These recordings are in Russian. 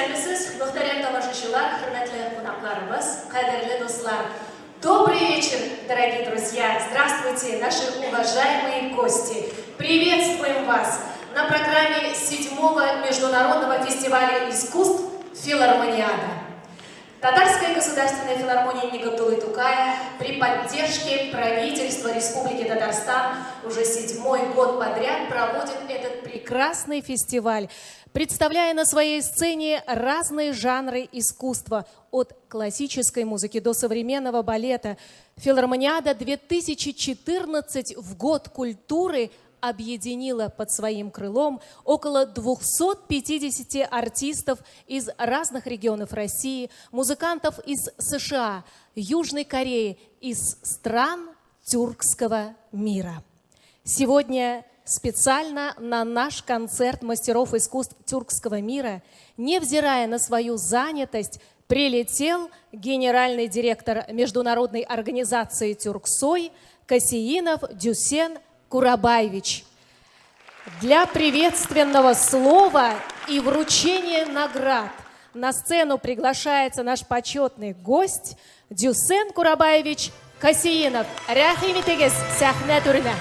Сәлемсіз, muhterem тамашачылар, хөрмәтле кунакларыбыз, кадерле достар. Добрый вечер, дорогие друзья. Здравствуйте, наши уважаемые гости. Приветствуем вас на программе 7-го международного фестиваля искусств «Филармониада». Татарская государственная филармония имени Габдуллы Тукая при поддержке правительства Республики Татарстан уже 7-й год подряд проводит этот прекрасный фестиваль, представляя на своей сцене разные жанры искусства, от классической музыки до современного балета. Филармониада 2014 в год культуры объединила под своим крылом около 250 артистов из разных регионов России, музыкантов из США, Южной Кореи, из стран тюркского мира. Сегодня специально на наш концерт мастеров искусств тюркского мира, невзирая на свою занятость, прилетел генеральный директор международной организации «Тюрксой» Касеинов Дюсен Курабаевич. Для приветственного слова и вручения наград на сцену приглашается наш почетный гость Дюсен Курабаевич Касеинов. Рахимитегес сахна турина.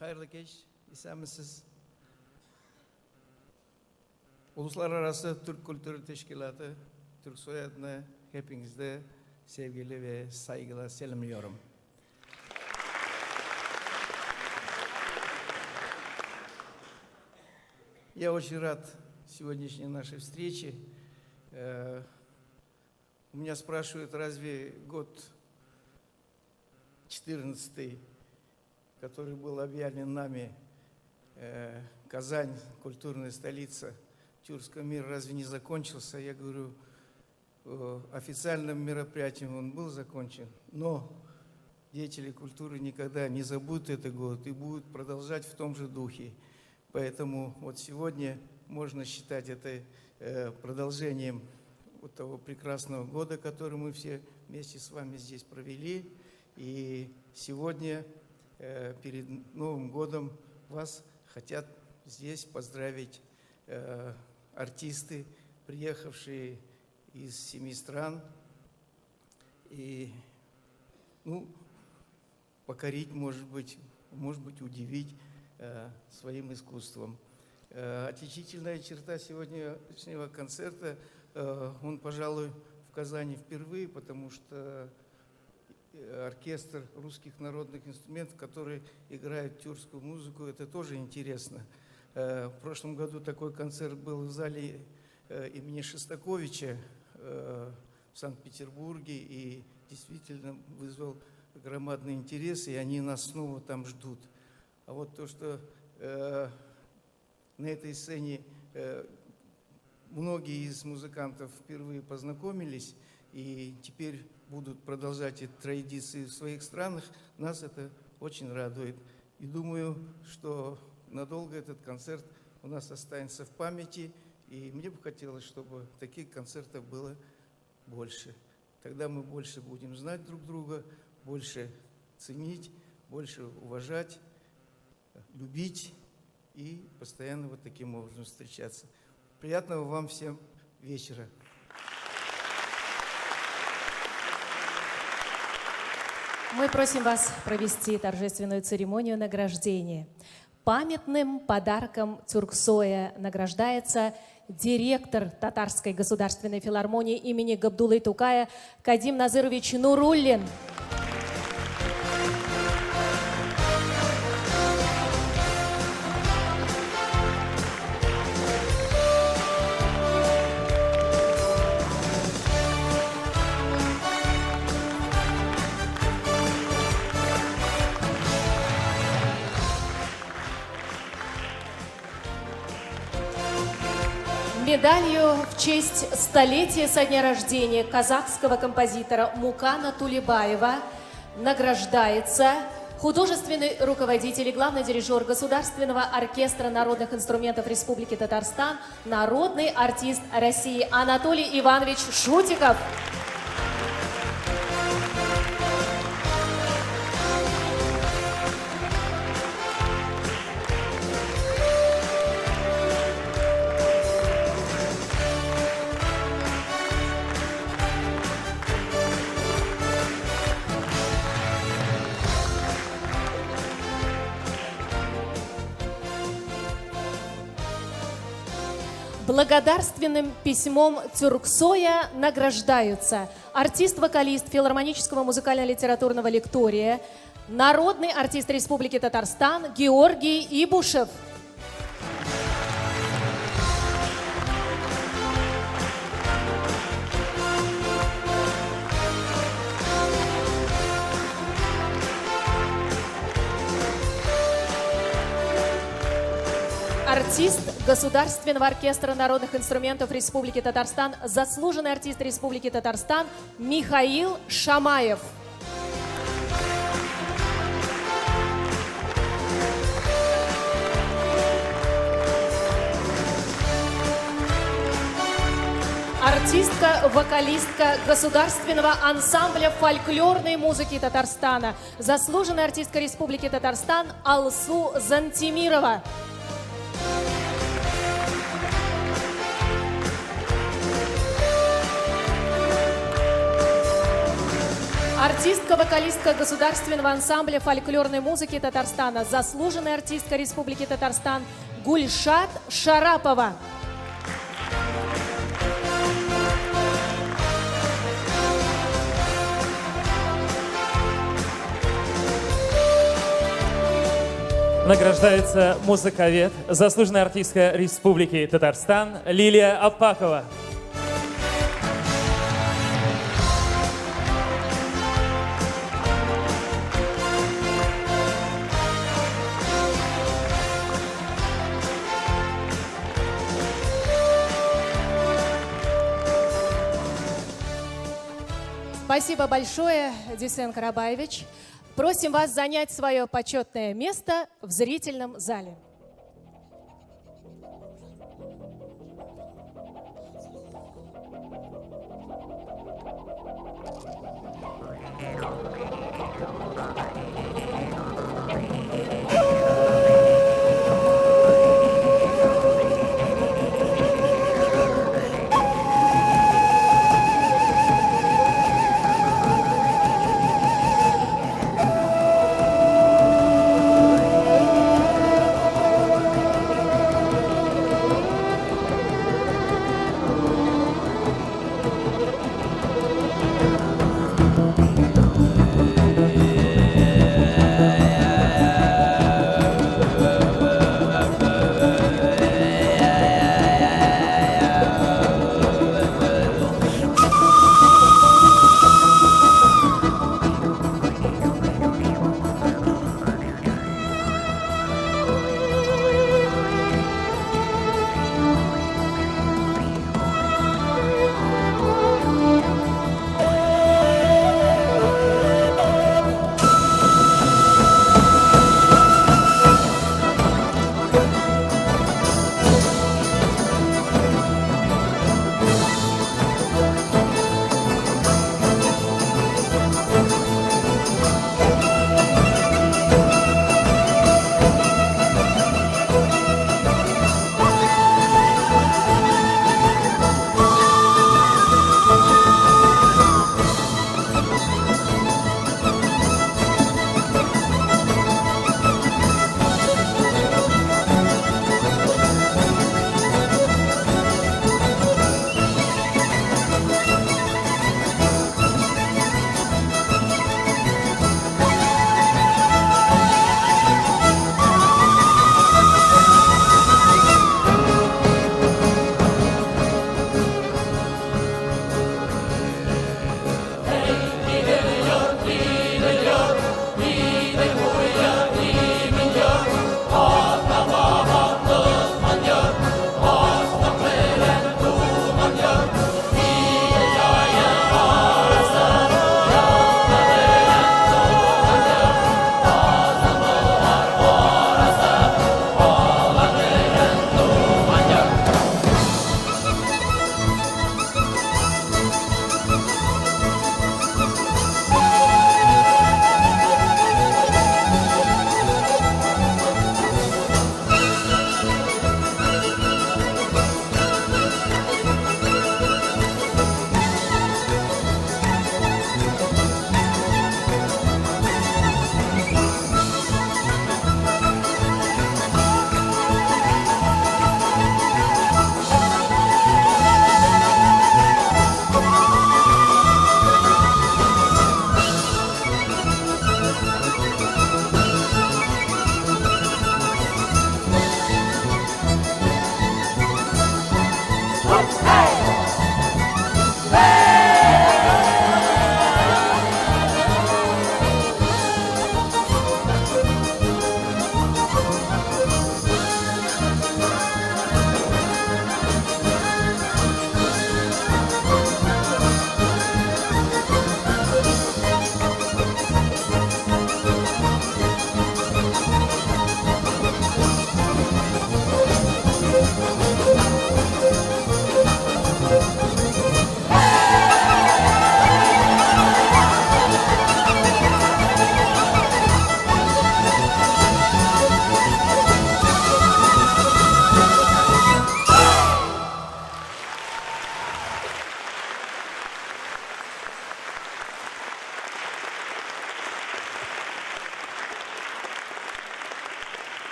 Hayırlı kez, isamisiz. Uluslararası Türk Kültürü Teşkilatı, Türksoy adına hepinizde sevgili ve saygıyla selamlıyorum. Я очень рад сегодняшней нашей встрече. У меня спрашивают, разве год 14-й, который был объявлен нами, Казань, культурная столица тюркского мира, разве не закончился? Я говорю, официальным мероприятием он был закончен, но деятели культуры никогда не забудут этот год и будут продолжать в том же духе. Поэтому вот сегодня можно считать это продолжением вот того прекрасного года, который мы все вместе с вами здесь провели. И сегодня перед Новым годом вас хотят здесь поздравить артисты, приехавшие из 7 стран, и покорить, может быть, удивить своим искусством. Отличительная черта сегодняшнего концерта, он, пожалуй, в Казани впервые, потому что оркестр русских народных инструментов, который играет тюркскую музыку, это тоже интересно. В прошлом году такой концерт был в зале имени Шостаковича в Санкт-Петербурге и действительно вызвал громадный интерес, и они нас снова там ждут. А вот то, что на этой сцене многие из музыкантов впервые познакомились и теперь будут продолжать эти традиции в своих странах, нас это очень радует. И думаю, что надолго этот концерт у нас останется в памяти, и мне бы хотелось, чтобы таких концертов было больше. Тогда мы больше будем знать друг друга, больше ценить, больше уважать, любить и постоянно вот таким образом встречаться. Приятного вам всем вечера. Мы просим вас провести торжественную церемонию награждения. Памятным подарком Тюрксоя награждается директор Татарской государственной филармонии имени Габдуллы Тукая Кадим Назырович Нуруллин. Медалью в честь столетия со дня рождения казахского композитора Мукана Тулебаева награждается художественный руководитель и главный дирижер Государственного оркестра народных инструментов Республики Татарстан, народный артист России Анатолий Иванович Шутиков. Благодарственным письмом Тюрксоя награждаются артист-вокалист филармонического музыкально-литературного лектория, народный артист Республики Татарстан Георгий Ибушев. Артист Государственного оркестра народных инструментов Республики Татарстан, заслуженный артист Республики Татарстан Михаил Шамаев. Артистка, вокалистка Государственного ансамбля фольклорной музыки Татарстана, заслуженная артистка Республики Татарстан Алсу Зантимирова. Артистка-вокалистка Государственного ансамбля фольклорной музыки Татарстана, заслуженная артистка Республики Татарстан Гульшат Шарапова. Награждается музыковед, заслуженная артистка Республики Татарстан Лилия Аппакова. Спасибо большое, Дюсен Карабаевич. Просим вас занять свое почетное место в зрительном зале.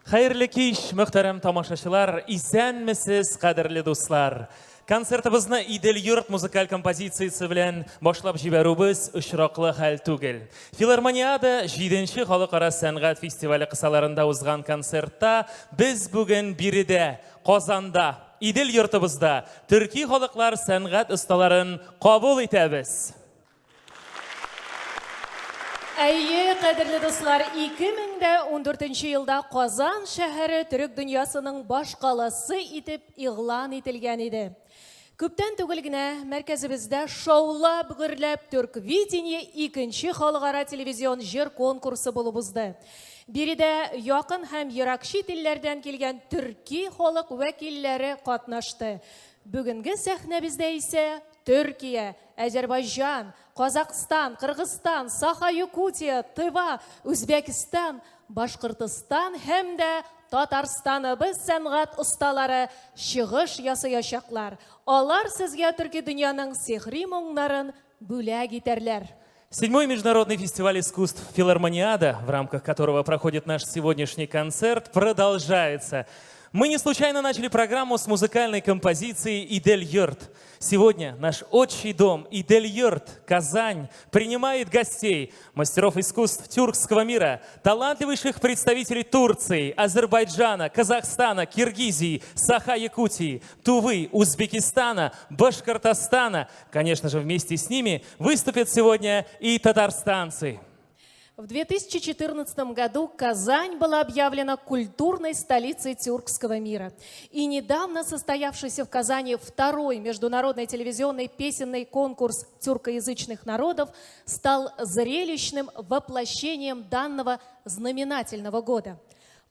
Хәерле кич, мөхтәрәм тамашачылар, исәнмесез, кадерле дуслар. Концертыбызны Идел йорт музыкаль композициясе белән башлап җибәрүбез очраклы хәл түгел. Филармониада 7нче халыкара сәнгать фестивале кысаларында узган концертта без бүген биредә, Казанда, Идел йортыбызда төрки халыклар сәнгать осталарын кабул итәбез. Әйе, кадерле дуслар, 2014 елда Казан шәһәре төрек дөньясының баш каласы итеп игълан ителгән иде. Күптән түгел генә мәркәзебездә шаулап гөрләп Төрк видение 2нче халыкара телевизион җыр конкурсы булып узды. Биредә якын һәм ерак чит илләрдән килгән төрки халык вәкилләре катнашты. Бүгенге сәхнәбездә исә Төркия, Азербайҗан, Казакстан, Кыргызстан, Саха-Якутия, Тыва, Үзбәкстан, Башкортстан һәм дә Татарстаныбыз сәнгать осталары чыгыш ясаячаклар. Алар сезгә төрки дөньяның сихри моңнарын бүләк итәрләр. 7-й международный фестиваль искусств «Филармониада», в рамках которого проходит наш сегодняшний концерт, продолжается. Мы не случайно начали программу с музыкальной композицией «Идель йорт». Сегодня наш отчий дом «Идель йорт», Казань, принимает гостей, мастеров искусств тюркского мира, талантливейших представителей Турции, Азербайджана, Казахстана, Киргизии, Саха-Якутии, Тувы, Узбекистана, Башкортостана. Конечно же, вместе с ними выступят сегодня и татарстанцы. В 2014 году Казань была объявлена культурной столицей тюркского мира. И недавно состоявшийся в Казани второй международный телевизионный песенный конкурс тюркоязычных народов стал зрелищным воплощением данного знаменательного года.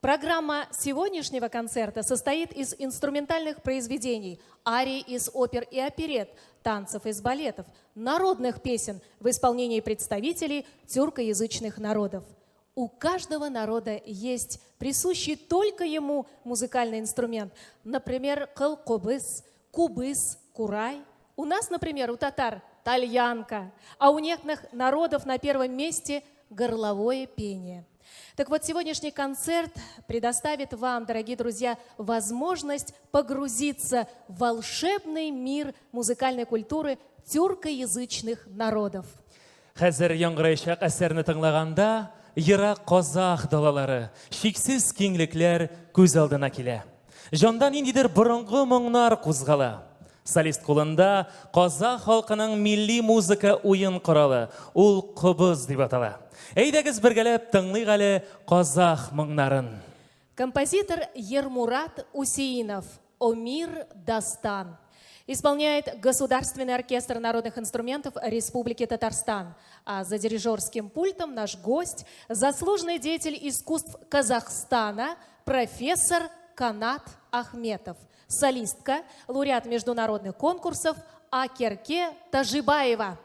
Программа сегодняшнего концерта состоит из инструментальных произведений, арий из опер и оперет, танцев из балетов, народных песен в исполнении представителей тюркоязычных народов. У каждого народа есть присущий только ему музыкальный инструмент. Например, кылкобыз, кубыз, курай. У нас, например, у татар тальянка, а у некоторых народов на первом месте горловое пение. Так вот, сегодняшний концерт предоставит вам, дорогие друзья, возможность погрузиться в волшебный мир музыкальной культуры тюркоязычных народов. Хәзер яңгырайчак әсәрне тыңлаганда, ерак казах далалары, шиксез киңлекләр күз алдына килә. Җанда ниндидер борынгы моңнар кузгала. Солист кулында казах халкының милли музыка уен коралы, ул кобыз дип атала. Әйдәгез бергәләп тыңлыйк әле казах моңнарын. Композитор Ермурат Усеинов «Омир Дастан» исполняет Государственный оркестр народных инструментов Республики Татарстан. А за дирижерским пультом наш гость, заслуженный деятель искусств Казахстана, профессор Канат Ахметов. Солистка, лауреат международных конкурсов Акерке Тажибаева.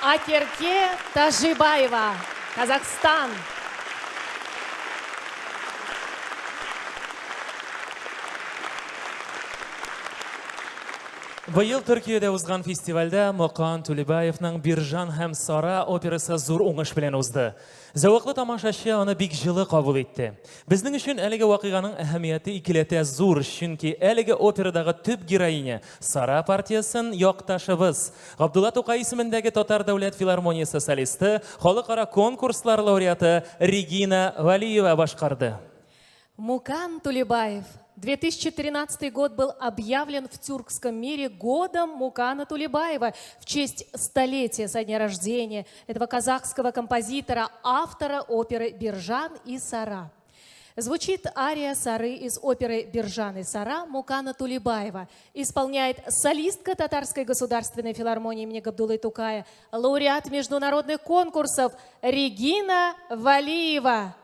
Акерке Тажибаева, Казахстан. Быйыл Төркиядә узган фестивальдә Мукан Тулебаевның Биржан һәм Сара операсы зур уңыш белән узды. Зәвыклы тамашачы аны бик җылы кабул итте. Безнең өчен әлеге вакыйганың әһәмияте икеләтә зур, чөнки әлеге операдагы төп героиня Сара партиясын якташыбыз, Габдулла Тукай исемендәге Татар дәүләт филармониясе солисты, халыкара конкурслар лауреаты Регина Валиева башкарды. Мукан Тулебаев. 2013 год был объявлен в тюркском мире годом Мукана Тулебаева в честь столетия со дня рождения этого казахского композитора, автора оперы «Биржан и Сара». Звучит ария Сары из оперы «Биржан и Сара» Мукана Тулебаева. Исполняет солистка Татарской государственной филармонии имени Габдуллы Тукая, лауреат международных конкурсов Регина Валиева.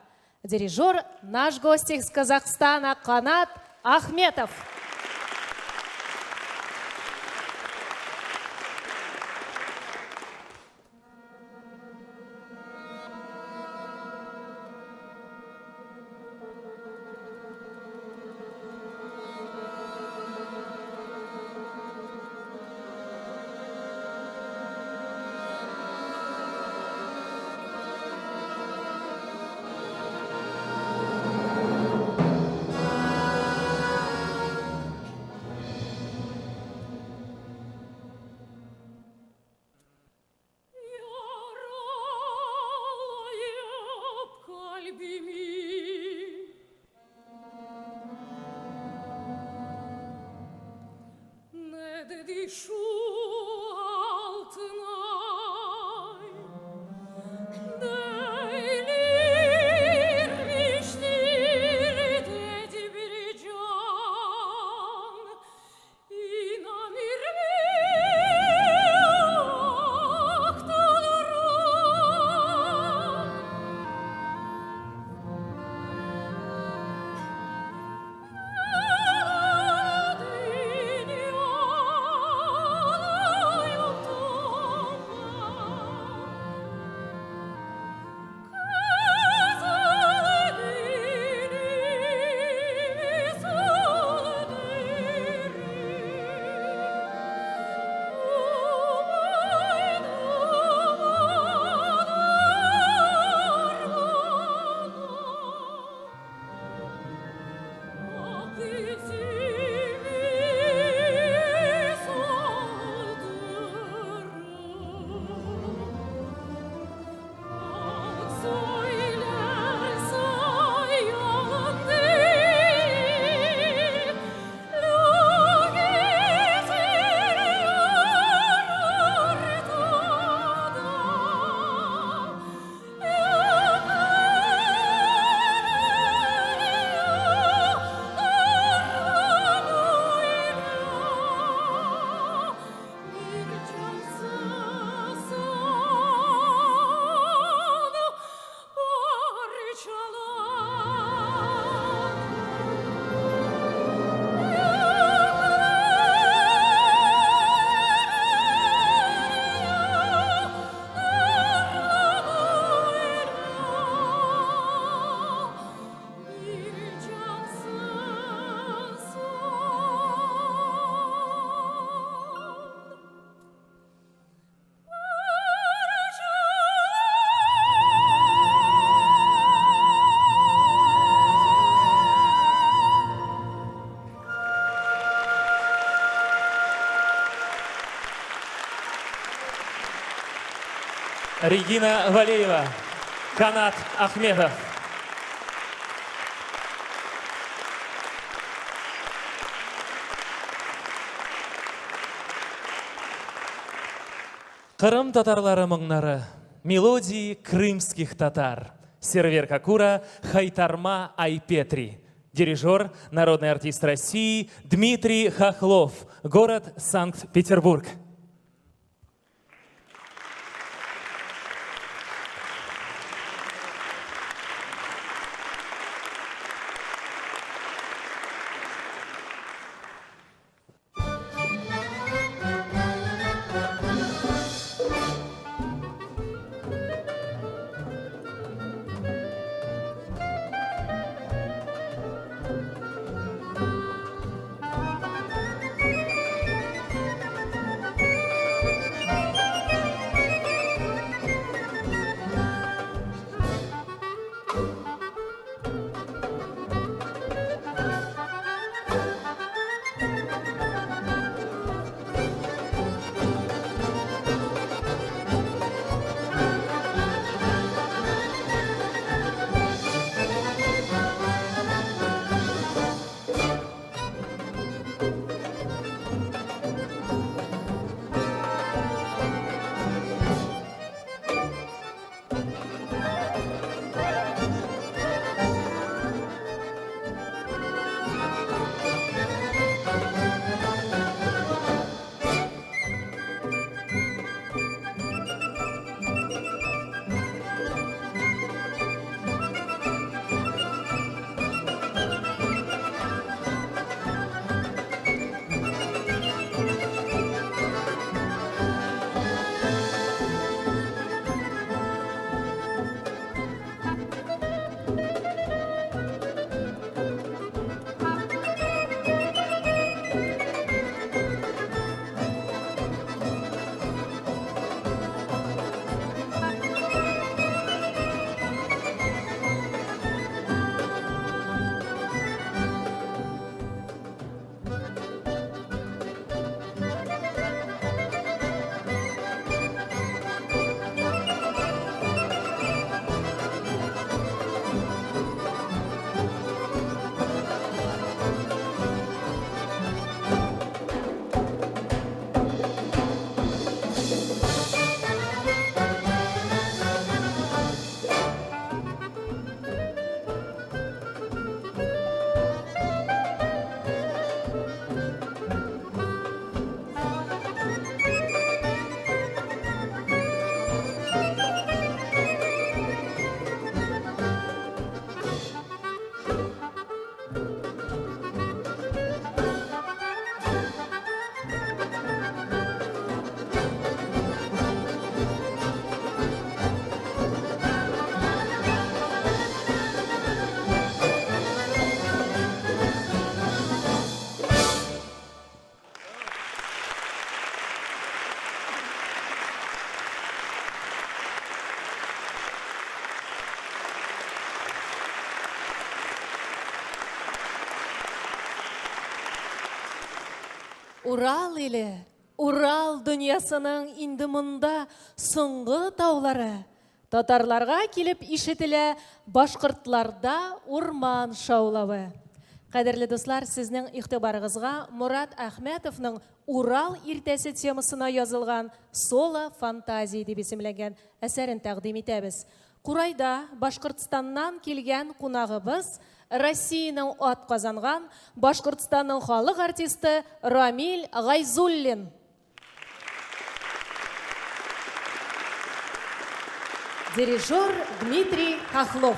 Дирижер наш гость из Казахстана Канат Ахметов. Регина Валиева, Канат Ахметов. Кырым татарлары моңнары, мелодии крымских татар. Сервер Какура, Хайтарма Айпетри. Дирижер, народный артист России Дмитрий Хохлов, город Санкт-Петербург. Урал елі, Урал дүниясының инді мұнда соңғы таулары. Татарларға келіп ишетілі башқұртларда урман шаулауы. Қадірлі достар, сіздің иқтибарыңызға Мұрат Ахметовның Урал ертесі темасына yazылған «Соло фантазии» деп есімленген әсәрін тәқдим етеміз. Құрайда Башқұртстаннан келген қонағыбыз Россияның ат қазанған Башқұртстанның халық артисті Рамиль Ғайзуллин. Дирижер Дмитрий Хохлов.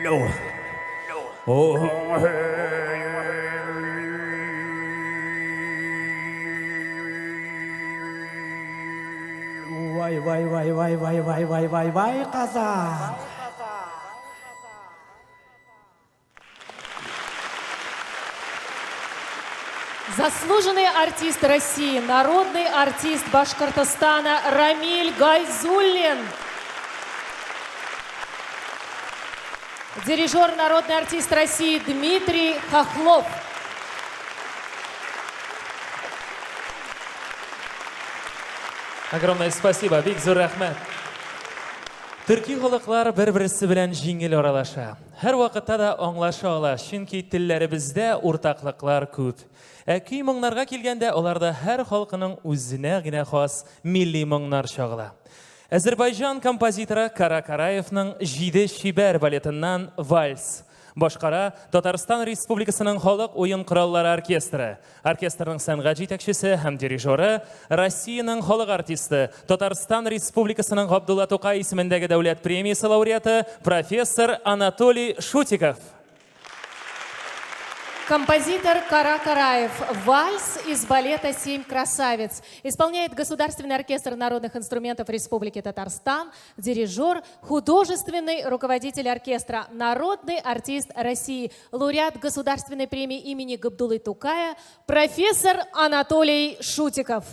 Вай, казах. Заслуженный артист России, народный артист Башкортостана Рамиль Гайзуллин. Дирижер, народный артист России Дмитрий Хохлов. Огромное спасибо, бик зур рахмат. Төрки халыклар бер-берсе белән җиңел аралаша. Һәр вакытта да аңлаша ала, чөнки телләребездә уртаклыклар күп. Көй моңнарга килгәндә, аларда һәр халкының үзенә генә хас милли моңнар чагыла. Азербайҗан композиторы Кара Караевның 7 шибәр балетыннан «Вальс». Башкара Татарстан Республикасының халык уен кораллары оркестры. Оркестрның сәнгать җитәкчесе һәм дирижеры, Россиянең халык артисты, Татарстан Республикасының Габдулла Тукай исемендәге дәүләт премиясе лауреаты профессор Анатолий Шутиков. Композитор Кара Караев. Вальс из балета «Семь красавиц». Исполняет Государственный оркестр народных инструментов Республики Татарстан. Дирижер, художественный руководитель оркестра, народный артист России, лауреат Государственной премии имени Габдуллы Тукая, профессор Анатолий Шутиков.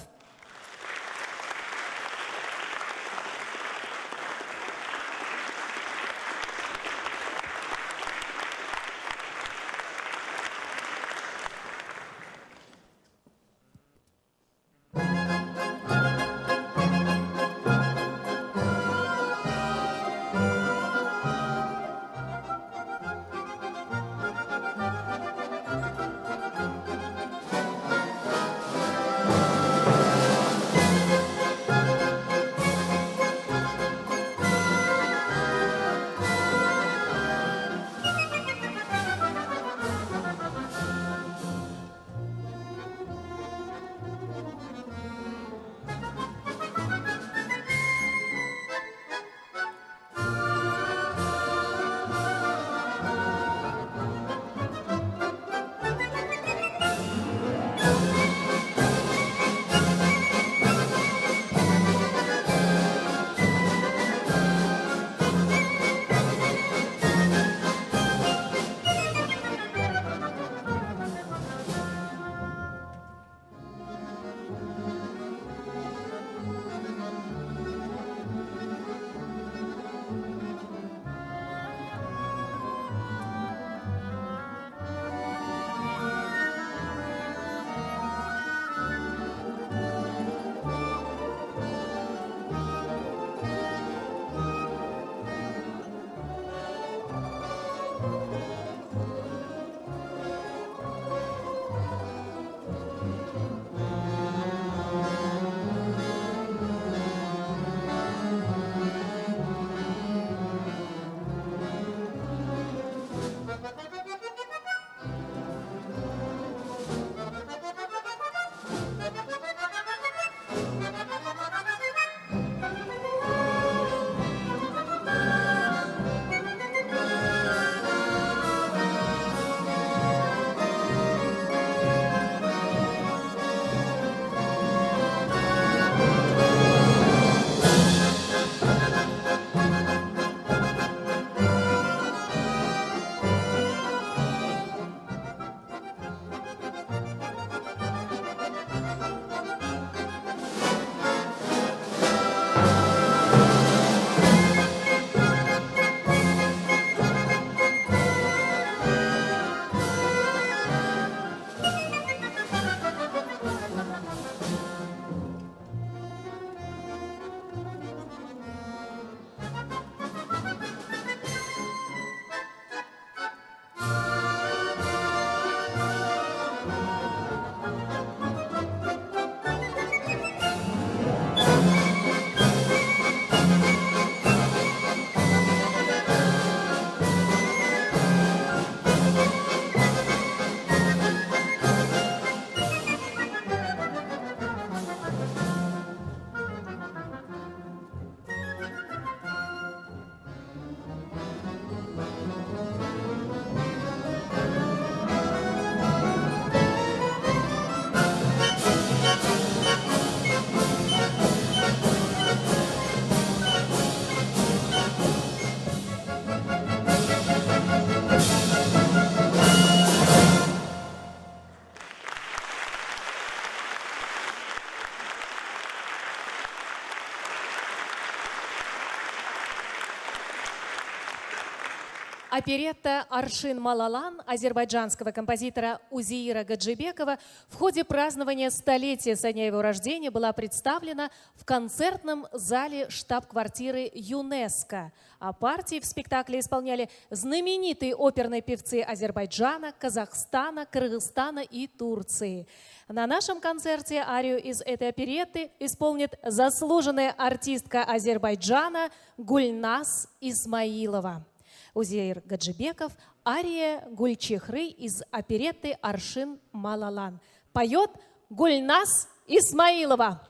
Оперетта «Аршин Малалан» азербайджанского композитора Узеира Гаджибекова в ходе празднования столетия со дня его рождения была представлена в концертном зале штаб-квартиры ЮНЕСКО. А партии в спектакле исполняли знаменитые оперные певцы Азербайджана, Казахстана, Кыргызстана и Турции. На нашем концерте арию из этой оперетты исполнит заслуженная артистка Азербайджана Гульназ Исмаилова. Узеир Гаджибеков, ария Гульчехры из оперетты «Аршин Малалан». Поет Гульназ Исмаилова.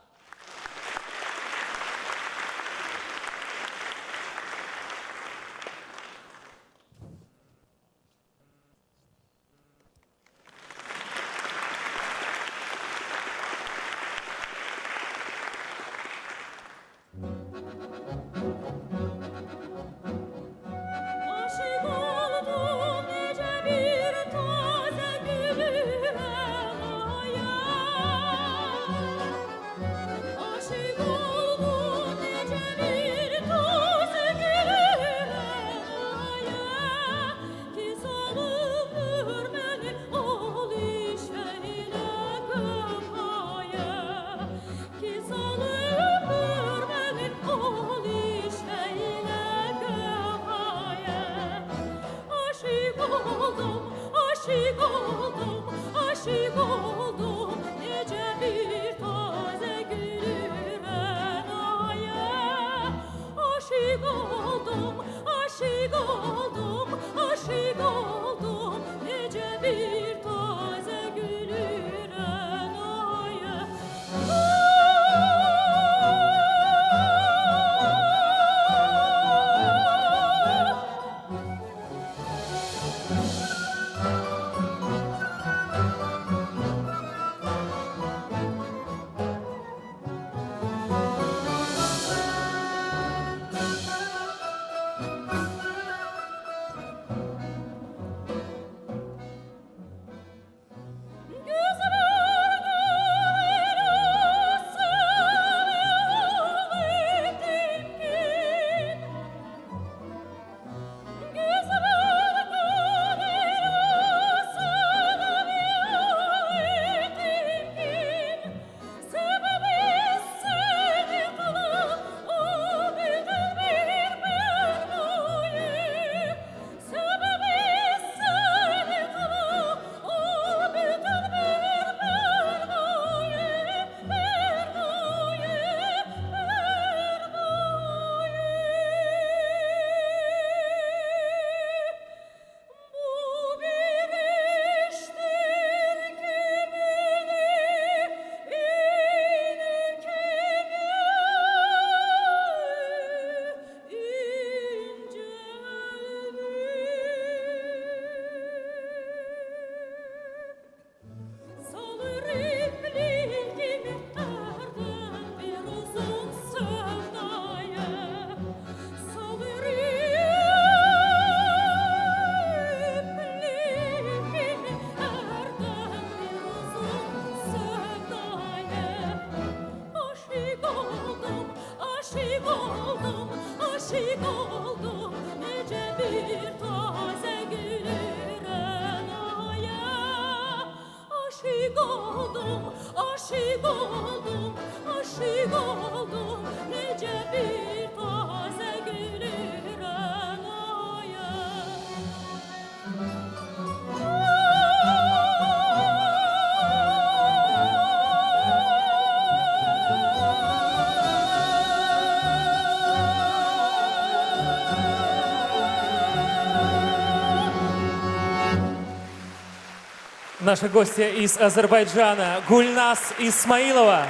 Наша гостья из Азербайджана Гульназ Исмаилова.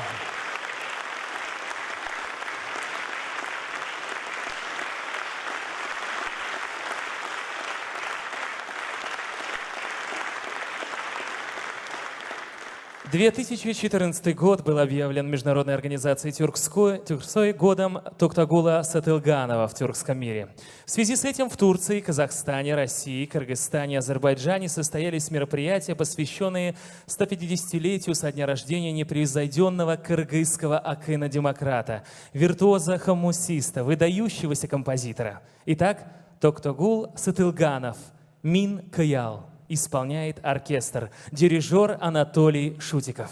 В 2014 год был объявлен Международной организацией Тюрксой годом Токтагула Сатылганова в тюркском мире. В связи с этим в Турции, Казахстане, России, Кыргызстане и Азербайджане состоялись мероприятия, посвященные 150-летию со дня рождения непревзойденного кыргызского акына-демократа, виртуоза-хомусиста, выдающегося композитора. Итак, Токтогул Сатылганов, Мин Каял. Исполняет оркестр. Дирижер Анатолий Шутиков.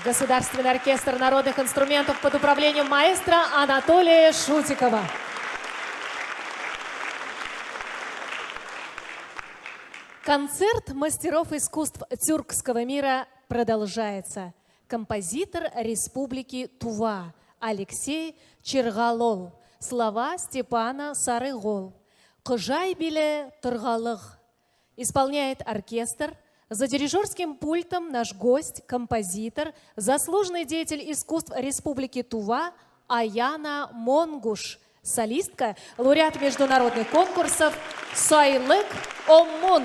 Государственный оркестр народных инструментов под управлением маэстро Анатолия Шутикова. Концерт мастеров искусств тюркского мира продолжается. Композитор Республики Тува Алексей Чергалол. Слова Степана Сарыгол. «Кыжай биле тұрғалық». Исполняет оркестр. За дирижерским пультом наш гость, композитор, заслуженный деятель искусств Республики Тува Аяна Монгуш. Солистка, лауреат международных конкурсов Сайлык Оммун.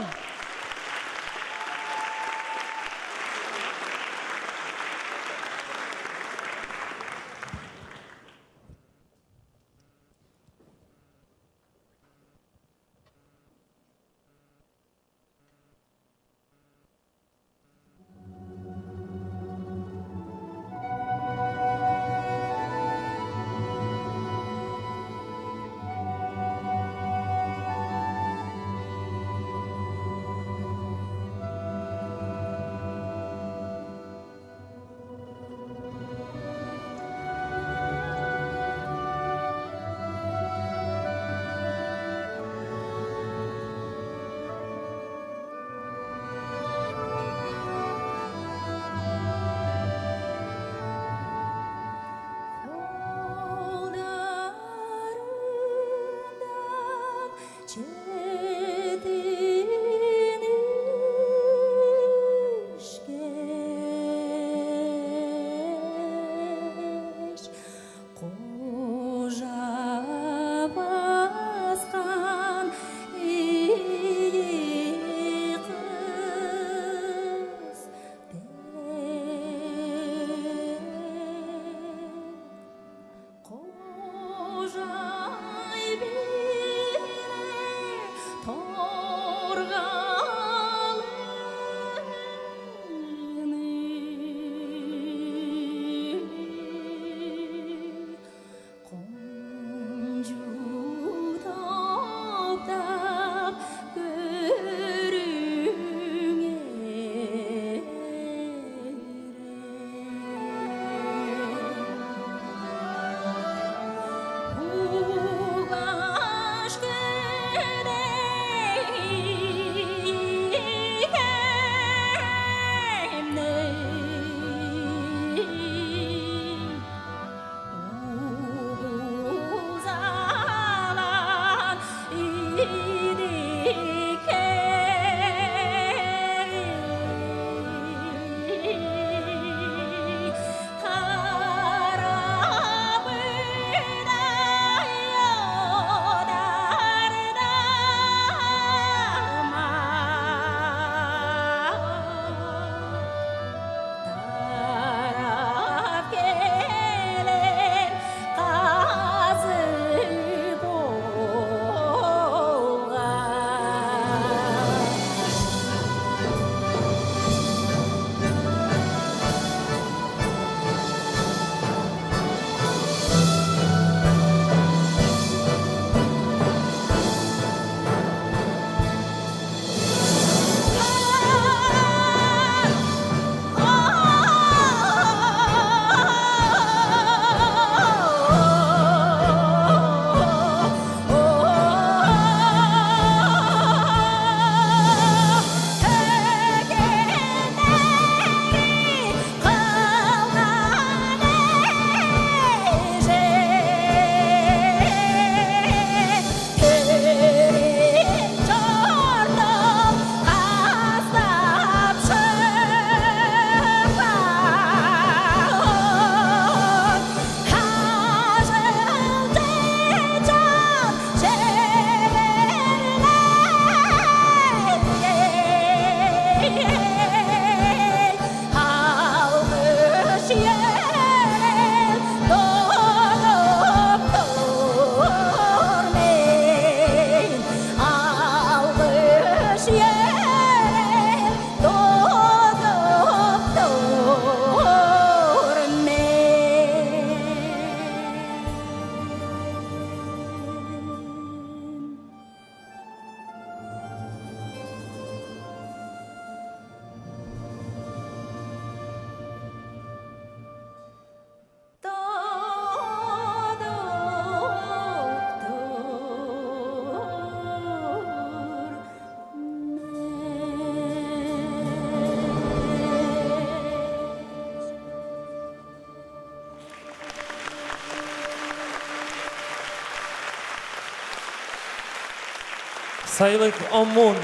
Сайлык Омун,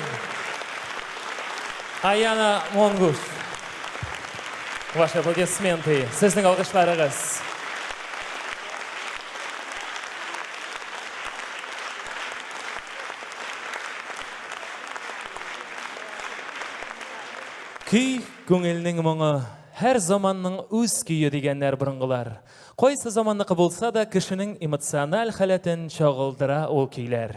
Аяна Монгуш. Ваши аплодисменты. Сіздің алғышларыңыз. Күй көңілнің мұңы, әр заманның өз күйі дегенлер бұрынғылар. Қойсы заманнықы болса да кішінің эмоционал халетін шағылдыра ол күйлер.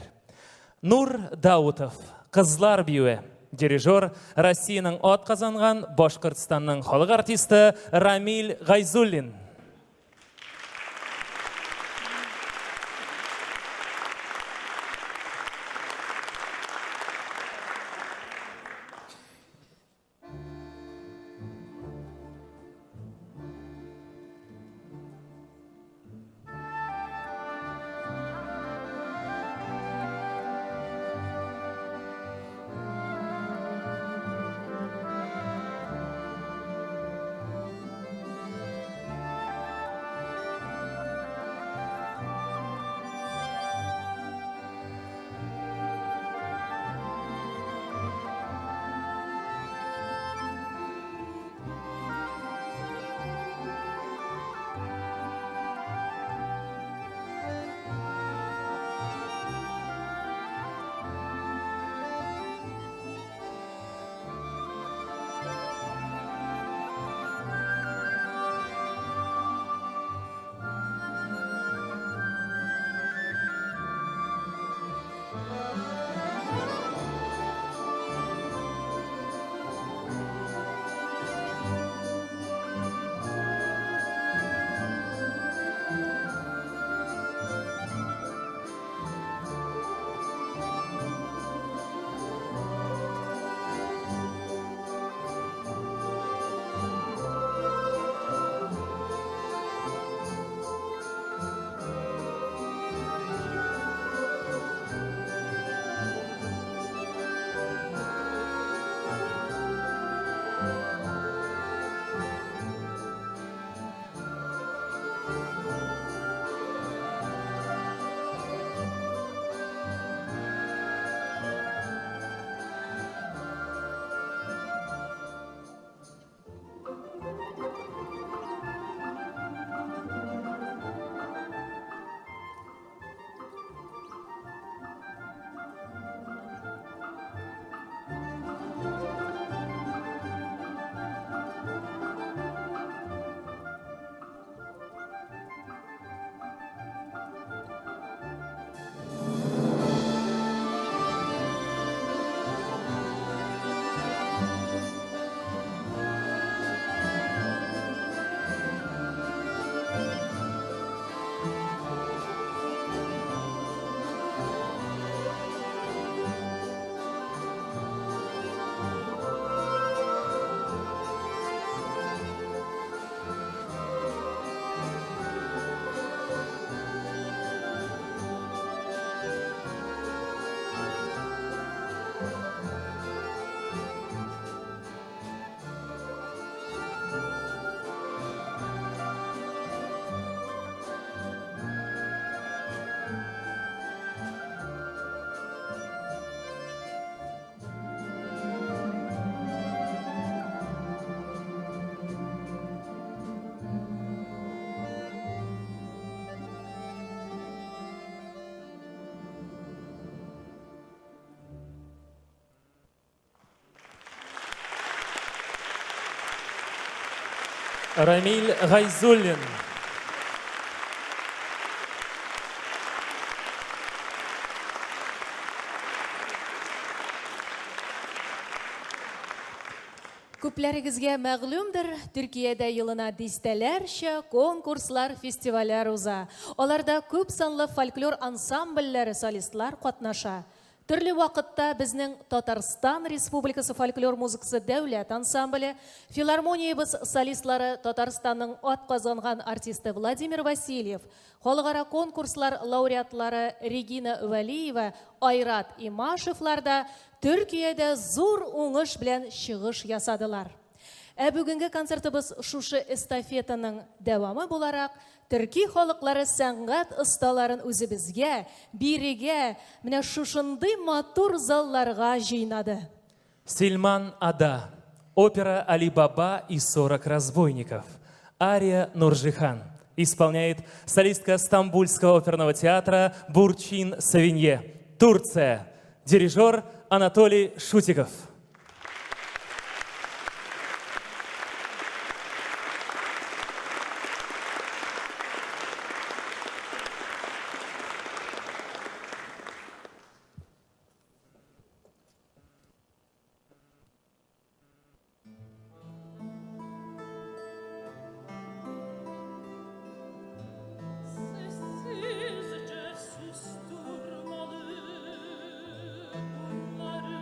Нур Даутов, Қызлар бүйі. Дирижер Россияның от қазанған Башқұртстанның халық артисті Рамиль Ғайзуллин. Рамиль Ғайзуллин. Күпләрегезгә мәгълүмдер, Төркиядә елына дистәләрчә конкурслар, фестивальләр уза. Аларда күп санлы фольклор ансамбльләре, солистлар катнаша. Төрле вакытта безнең Татарстан Республикасы фольклор музыкасы дәүләт ансамбле, филармониябыз солистлары Татарстанның атказанган артисты Владимир Васильев, халыкара конкурслар лауреатлары Регина Валиева, Айрат Имашевларда Төркиядә зур уңыш белән чыгыш ясадылар. Бүгінгі концертіміз шушы эстафетаның дәвамы боларақ, Түрки халыклары сәнгать осталарын үзебезгә, бирегә, менә шушындый матур залларга җыйнады. Сильман Ада. Опера «Али Баба и 40 разбойников». Ария Нуржихан. Исполняет солистка Стамбульского оперного театра Бурчин Савинье. Турция. Дирижер Анатолий Шутиков. Sessizce susturmalı bunları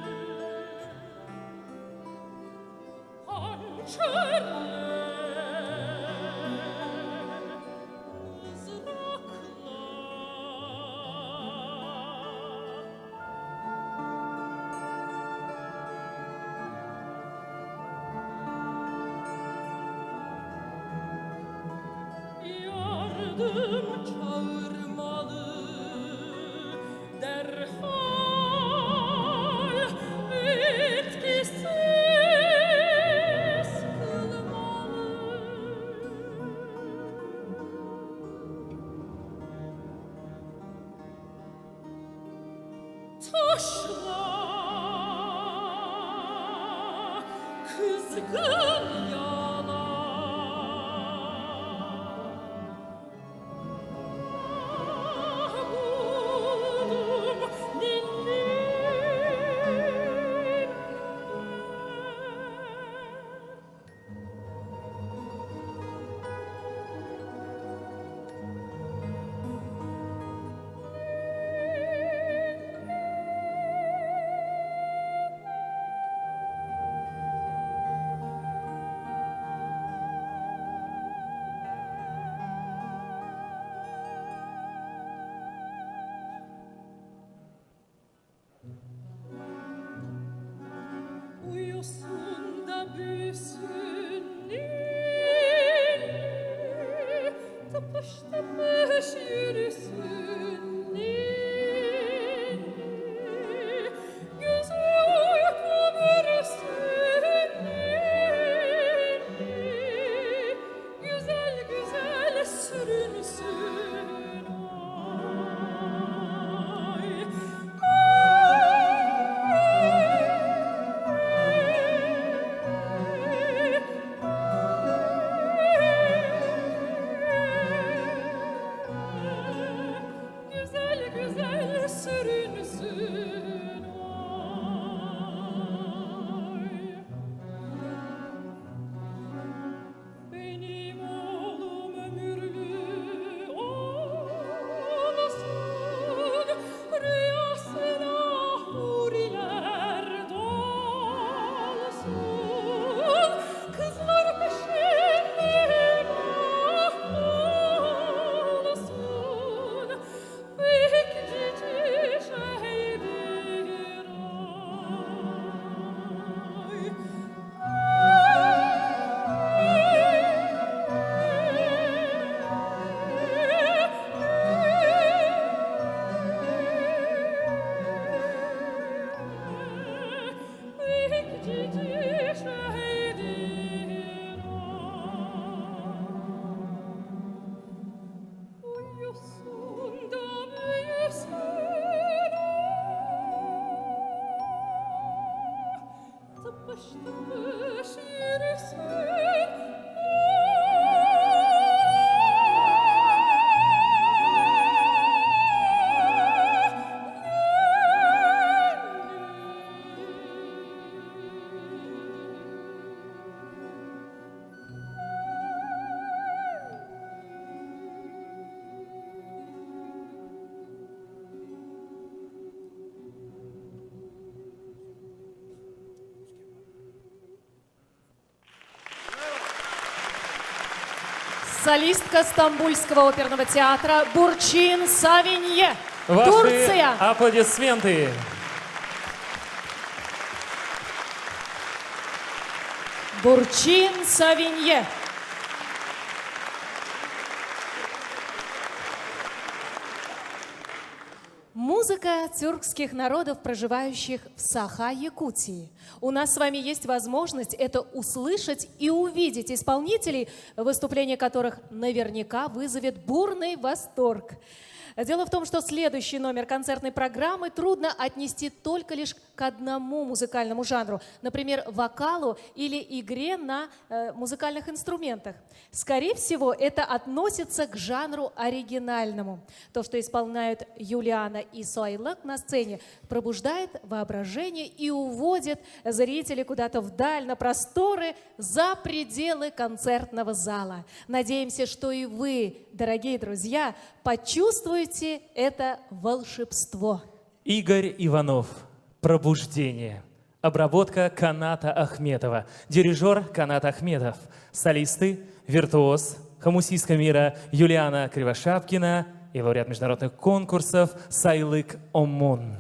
yardım çağırmalı derhal etkisiz kılmalı. Taşla kızgın yala buldum ninni. Uyusun da büyüsün ninni, tıpış tıpış yürüsün ninni, gözü uyku bürüsün ninni, güzel güzel sürünsün ay. Güzel güzel sürünsün ay. Benim oğlum ömürlü olsun, rüyasına huriler dolsun, kızlar peşinde mahvolsun, bekçici şehirdir ay. Bekçici şehirdir uyusun da büyüsün tıpış tıpış yürüsün. Солистка Стамбульского оперного театра Бурчин Савинье. Ваши Турция. аплодисменты. Турчин Савинье. Музыка тюркских народов, проживающих в Саха-Якутии. У нас с вами есть возможность это услышать и увидеть исполнителей, выступление которых наверняка вызовет бурный восторг. Дело в том, что следующий номер концертной программы трудно отнести только лишь к одному музыкальному жанру, например, вокалу или игре на музыкальных инструментах. Скорее всего, это относится к жанру оригинальному. То, что исполняют Юлиана и Сойлак на сцене, пробуждает воображение и уводит зрителей куда-то вдаль, на просторы, за пределы концертного зала. Надеемся, что и вы, дорогие друзья, почувствуете это волшебство. Игорь Иванов. «Пробуждение». Обработка Каната Ахметова. Дирижер Канат Ахметов. Солисты, виртуоз хамусийского мира Юлиана Кривошапкина и лауреат международных конкурсов Сайлык Омон.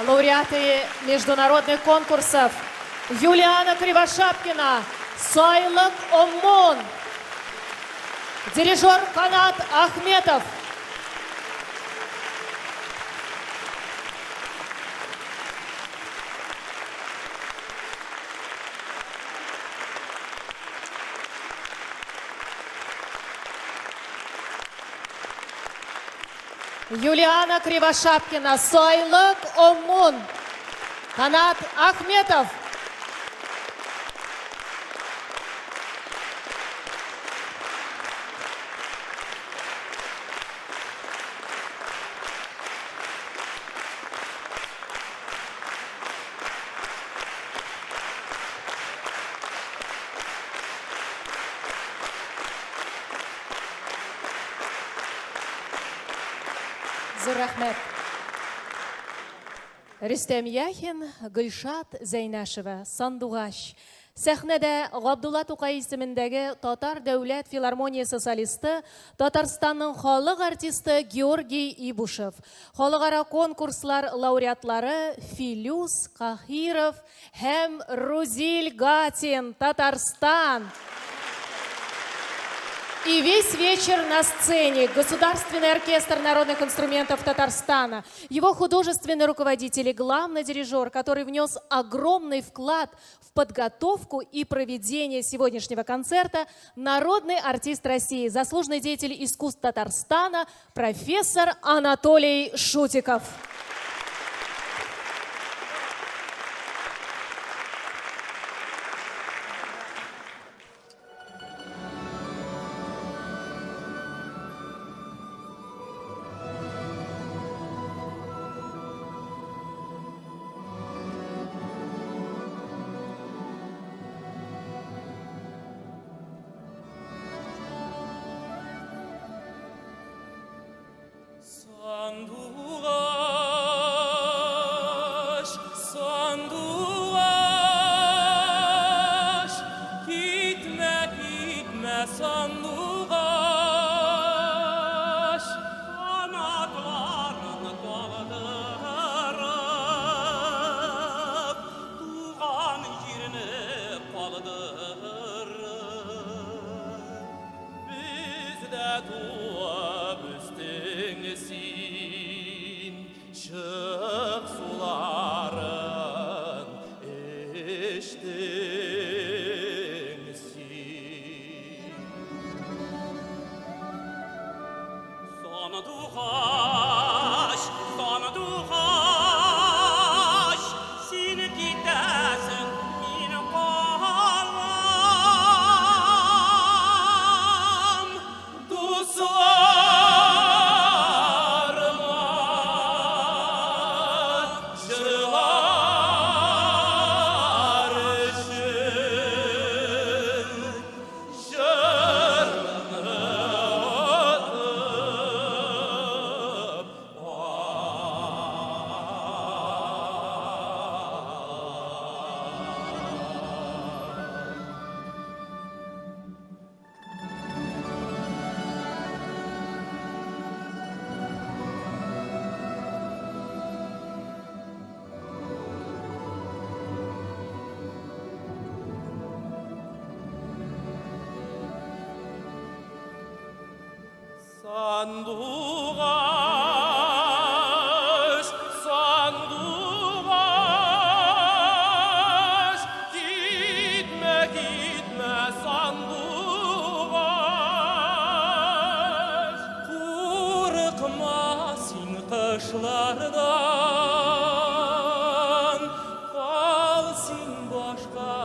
Лауреаты международных конкурсов Юлиана Кривошапкина, Сойлык Оммон, дирижер Канат Ахметов. Юлиана Кривошапкина, Сойлык Оммон, Канат Ахметов. Зур рахмет. Рүстем Яхин, Гүлшат Зәйнәшева, Сандуғаш. Сәхнәдә Габдулла Тукай исемендәге Татар дәүләт филармониясы солисты, Татарстанның халык артисты Георгий Ибушев. Халыкара конкурслар лауреатлары Филюс Кахиров һәм Рузиль Гатин, Татарстан. И весь вечер на сцене Государственный оркестр народных инструментов Татарстана, его художественный руководитель и главный дирижер, который внес огромный вклад в подготовку и проведение сегодняшнего концерта, народный артист России, заслуженный деятель искусств Татарстана, профессор Анатолий Шутиков. Сандуғаш, сандуғаш, кетме, кетме, сандуғаш, қанатларын талдырып, туған жеріне палдырып, бізді туып өстіңсің, шық суларын іштіңсің. Сандуғаш, сандуғаш, сен кетесің, мен қалам. Дусларыма жылар үшін жырымны Сандуғаш, сандуғаш, кетме, кетме, сандуғаш. Қорықма сен қышлардан, қал сен башқа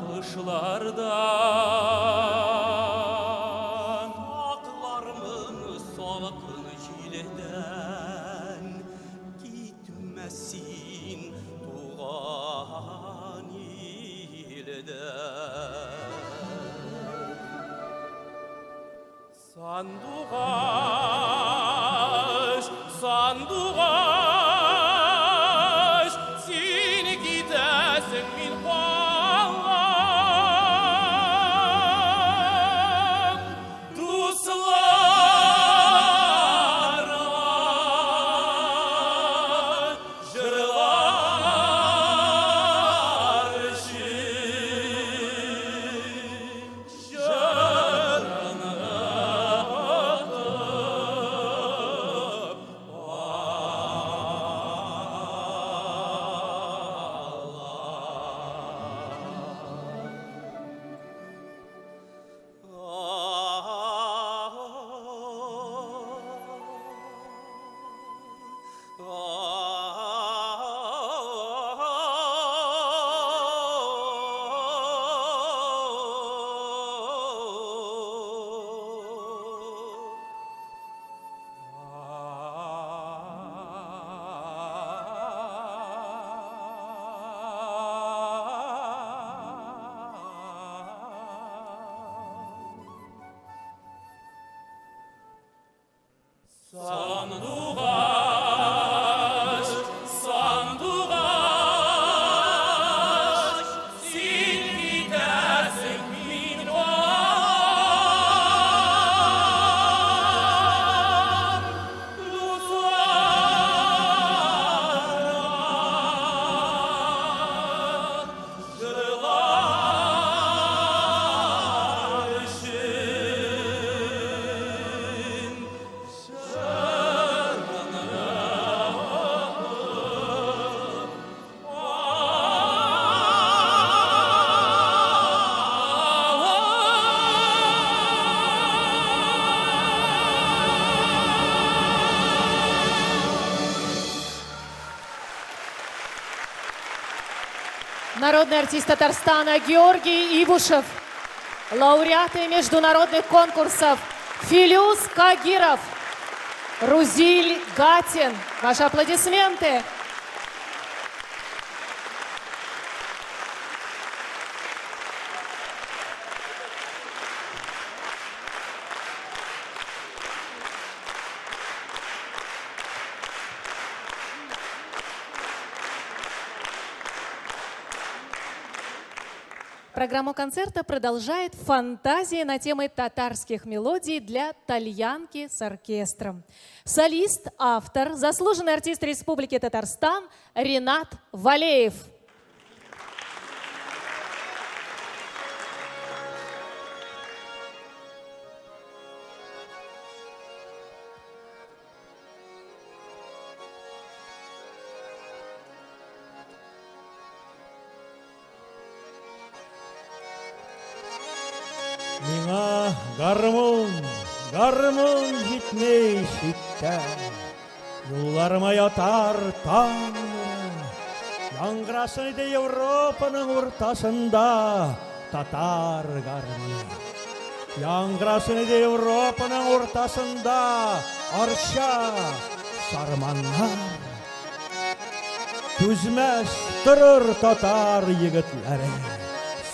қышлардан. Ақлармын салқын желден, кетмесін туған елден. Сандуғаш, сандуғаш, сен кетесің, мен қалам. Дусларыма жылар Народный артист Татарстана Георгий Ибушев. Лауреаты международных конкурсов Филюс Кагиров, Рузиль Гатин. Ваши аплодисменты. Программу концерта продолжает фантазия на темы татарских мелодий для тальянки с оркестром. Солист, автор, заслуженный артист Республики Татарстан Ринат Валеев. Миңа гармун жетмей шиттә, юлларыма ятар таң нуры. Яңгырасын иде Европаның уртасында татар гармоны. Яңгырасын иде Европаның уртасында арша сарманнар. Түзмәс торыр татар егетләре,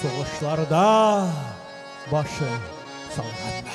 сугышларда başı sallanlar.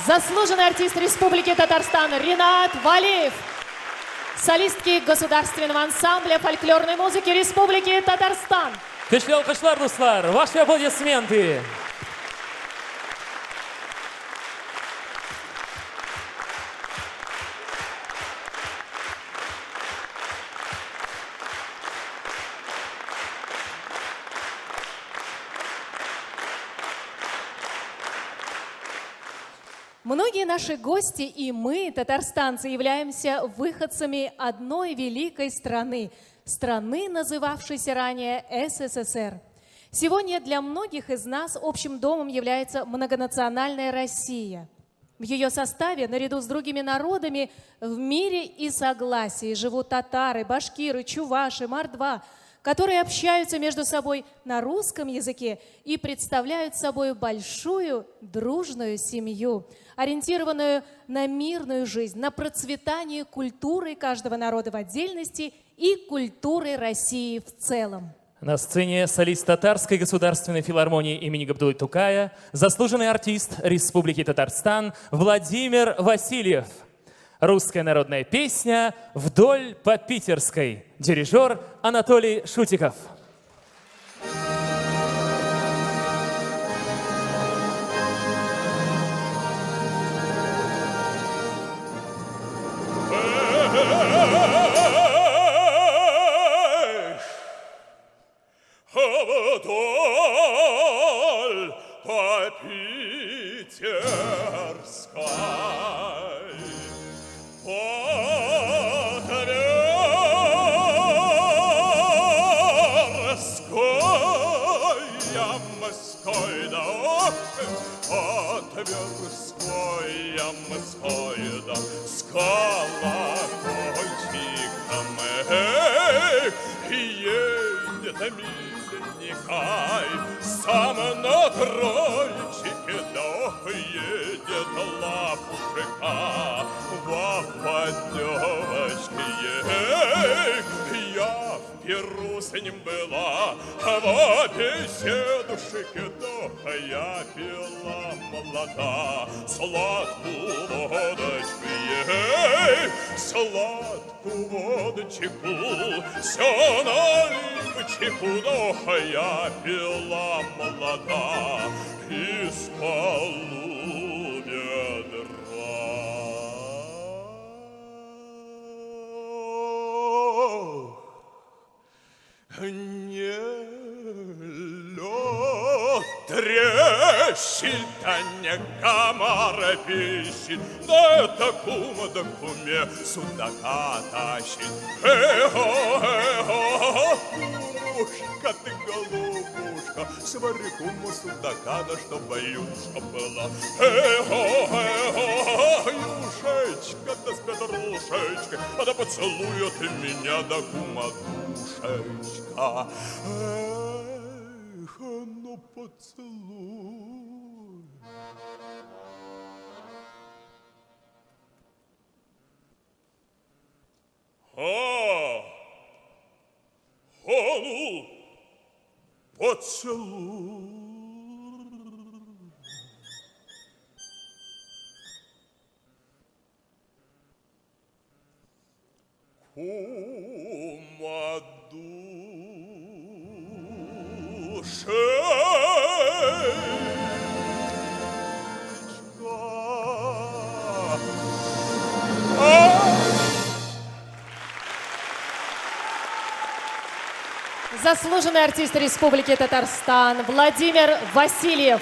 Заслуженный артист Республики Татарстан Ринат Валиев. Солистки государственного ансамбля фольклорной музыки Республики Татарстан. Көчлі алқышлар, достар, ваши аплодисменты. Многие наши гости и мы, татарстанцы, являемся выходцами одной великой страны, страны, называвшейся ранее СССР. Сегодня для многих из нас общим домом является многонациональная Россия. В ее составе, наряду с другими народами, в мире и согласии живут татары, башкиры, чуваши, мордва, которые общаются между собой на русском языке и представляют собой большую дружную семью, ориентированную на мирную жизнь, на процветание культуры каждого народа в отдельности и культуры России в целом. На сцене солист Татарской государственной филармонии имени Габдуллы Тукая, заслуженный артист Республики Татарстан Владимир Васильев. Русская народная песня «Вдоль по Питерской». Дирижер Анатолий Шутиков. Вдоль по Питерской, по Тверской дороге, по Тверской да с колокольчиком едет миленькой, сам на тройчике, да едет лапушка во поддевочке. Я в Перу с ним была, во беседушке, да я пила молока, сладкую водочку, сладкую водочку, все наливочку, да я пила молока из полубедра. Не лед трещит, а не комар пищит, да это кума да куме судака тащит. Кумушка ты, голубушка, свари куму судака, да чтобы юшка была. Юшечка, да с петрушечкой, а да поцелует меня, да кума душечка. Эх, ну поцелуй. Ну, поцелуй. Заслуженный артист Республики Татарстан Владимир Васильев.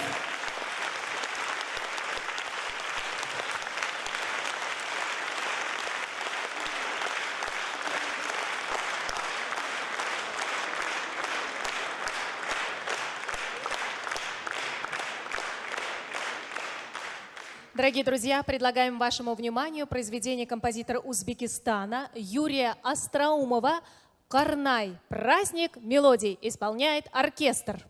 Дорогие друзья, предлагаем вашему вниманию произведение композитора Узбекистана Юрия Остроумова «Карнай. Праздник мелодий» исполняет оркестр.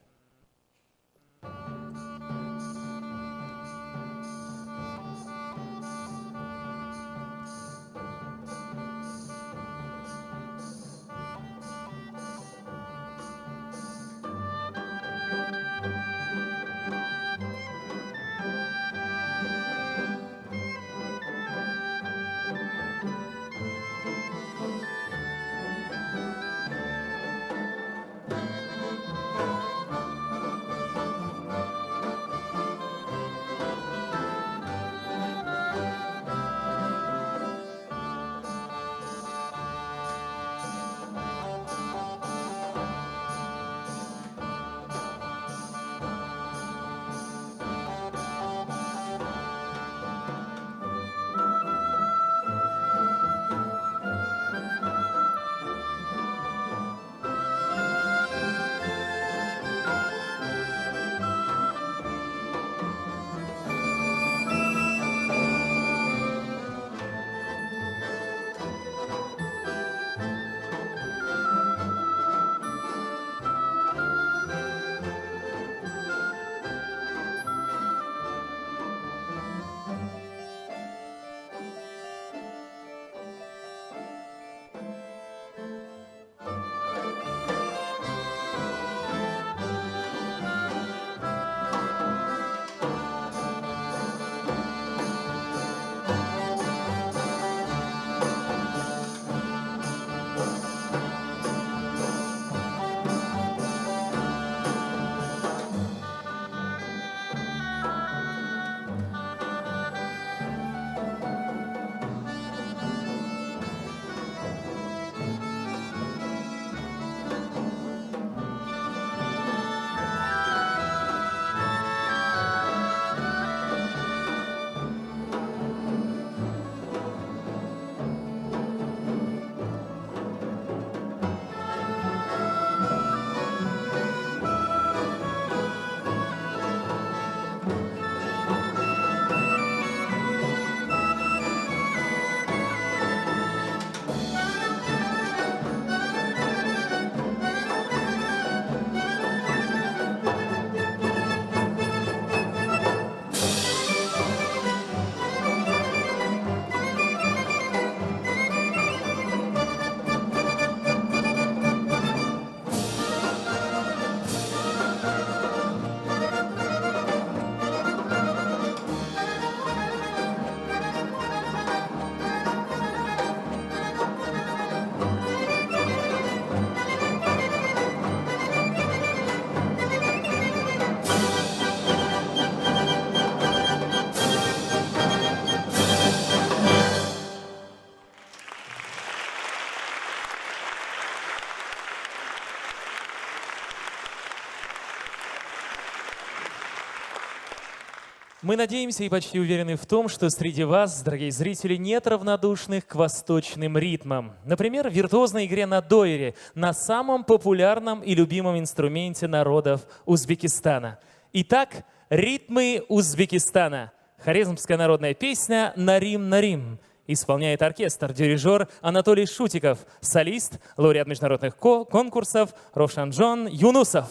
Мы надеемся и почти уверены в том, что среди вас, дорогие зрители, нет равнодушных к восточным ритмам. Например, виртуозной игре на дойре, на самом популярном и любимом инструменте народов Узбекистана. Итак, ритмы Узбекистана. Хорезмская народная песня «Нарим, Нарим». Исполняет оркестр, дирижер Анатолий Шутиков, солист, лауреат международных конкурсов Ровшанджон Юнусов.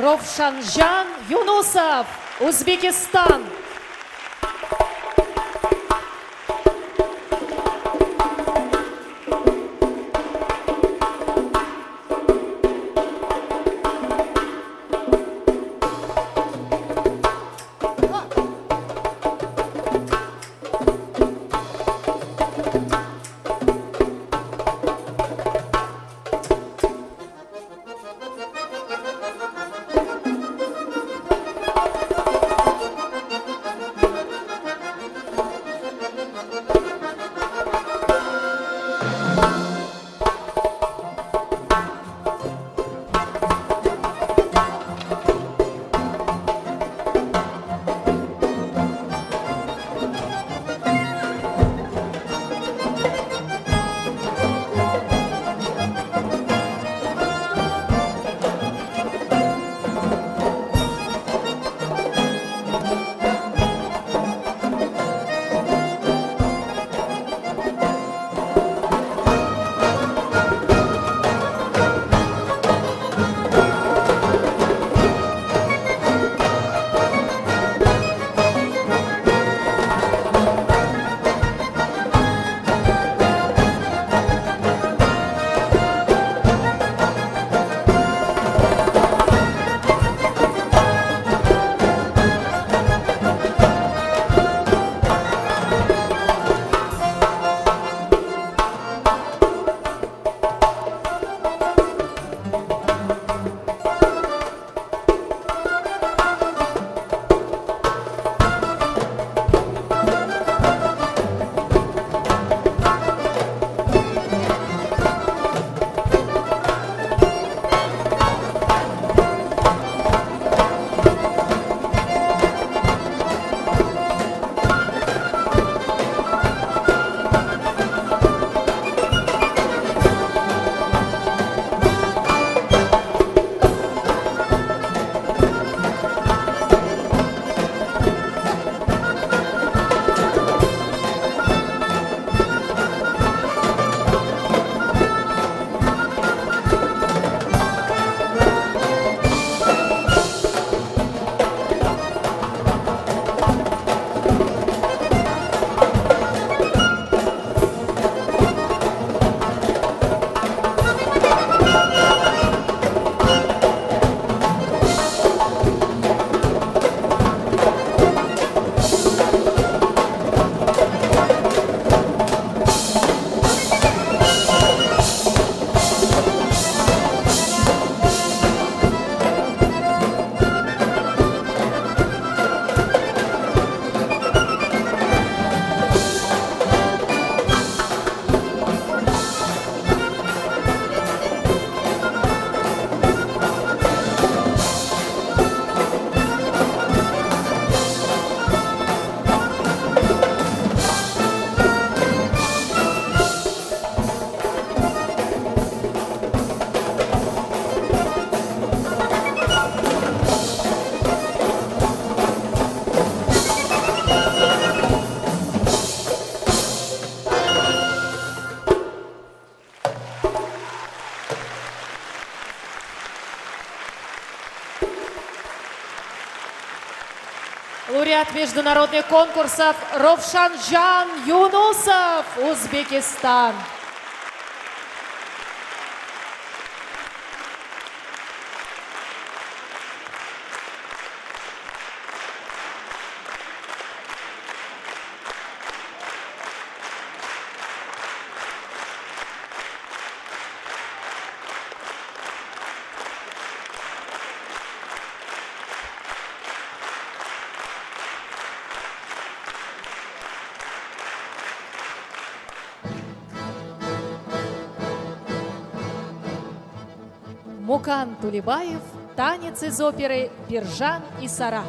Ровшанджон Юнусов, Узбекистан. Лауреат международных конкурсов Ровшанжан Юнусов, Узбекистан. Мукан Тулебаев, танец из оперы «Биржан и Сара».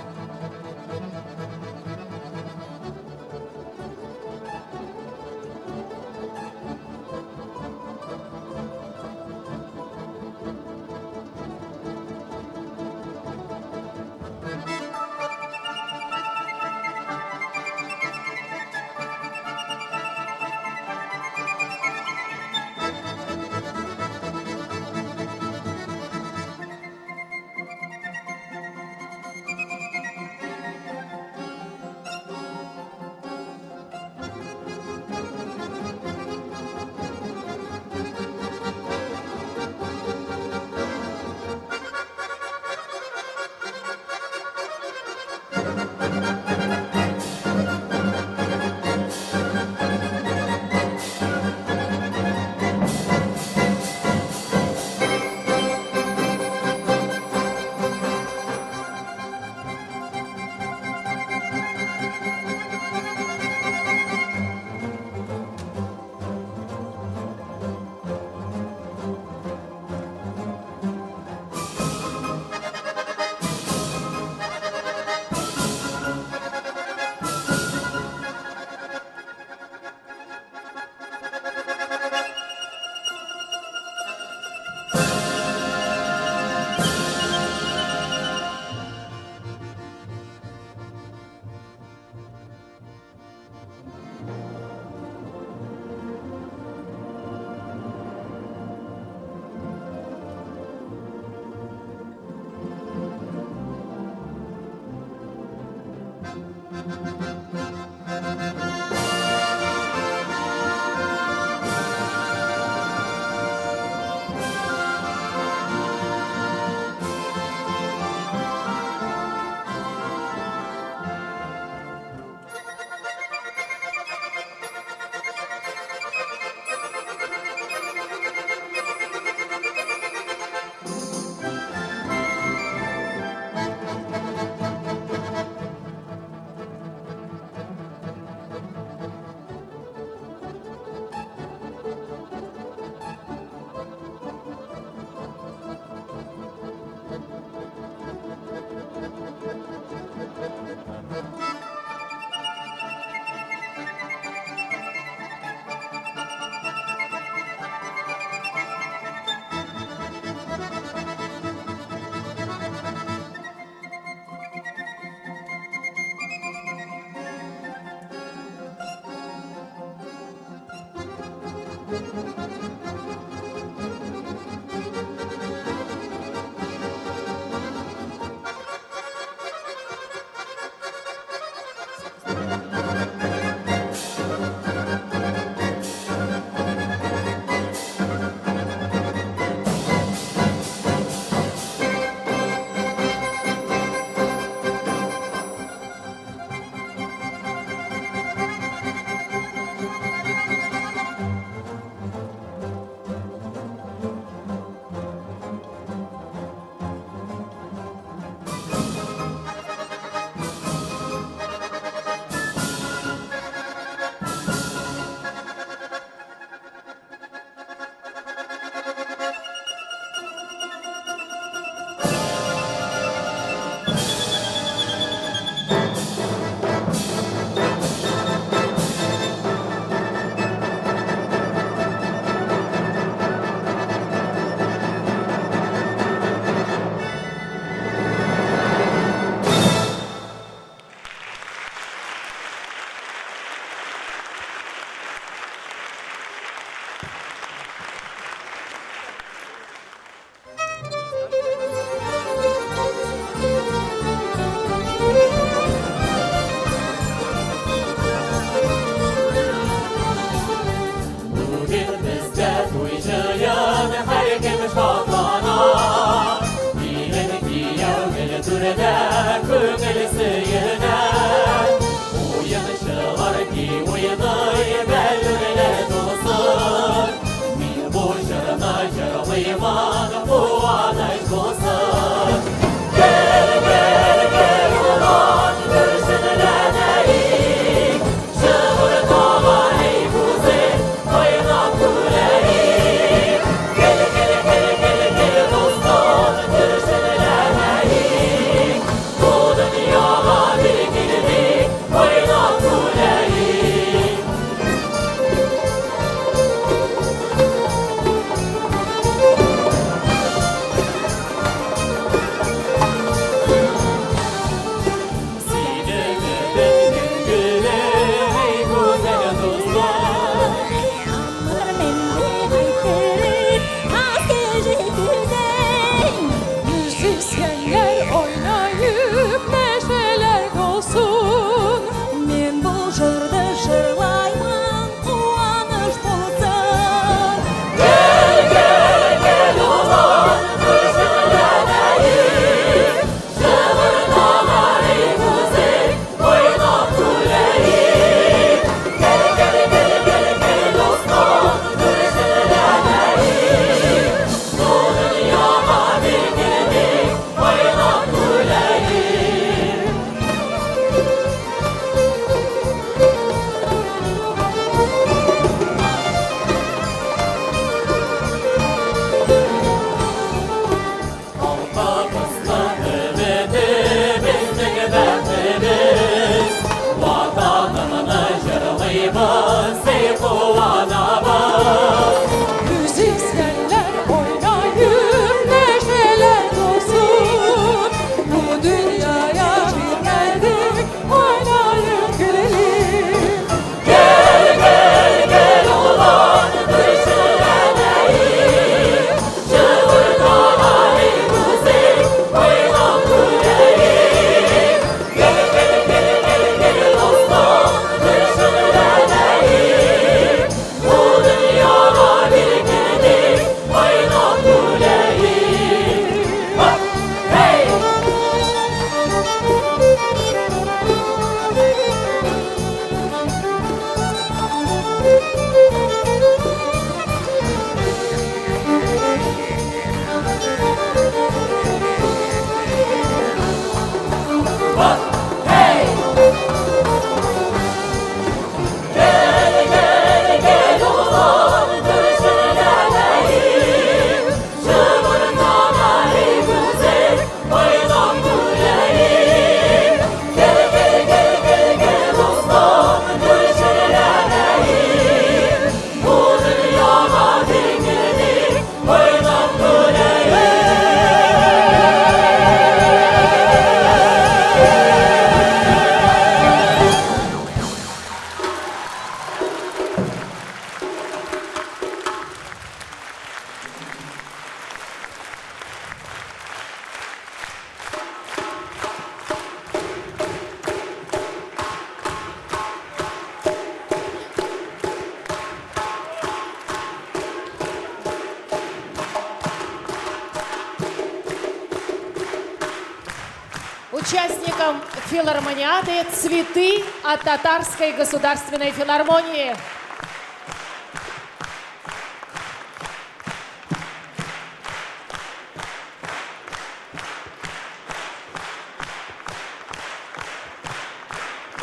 Участникам филармониады цветы от Татарской государственной филармонии.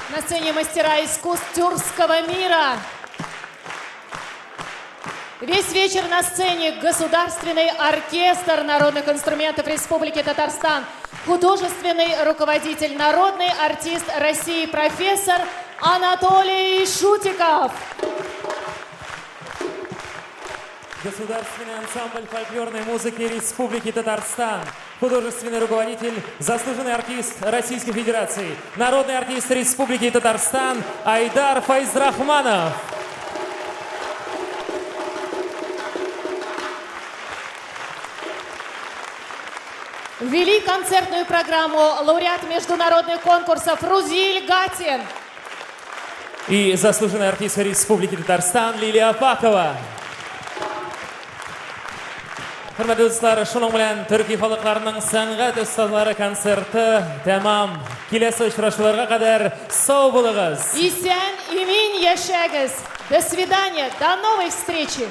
На сцене мастера искусств тюркского мира. Весь вечер на сцене Государственный оркестр народных инструментов Республики Татарстан. Художественный руководитель, народный артист России профессор Анатолий Шутиков. Государственный ансамбль фольклорной музыки Республики Татарстан. Художественный руководитель, заслуженный артист Российской Федерации, народный артист Республики Татарстан Айдар Файзрахманов. Вели концертную программу лауреат международных конкурсов Рузиль Гатин. И заслуженный артист Республики Татарстан Лилия Пакова. Hürmetli dostlar, şunun bilen Türkiye халыкларының сәнгать ustazlары концерты тәмам. Киләсе очрашуларга кадәр сау булыгыз. Исән, имин яшәгез. До свидания, до новой встречи.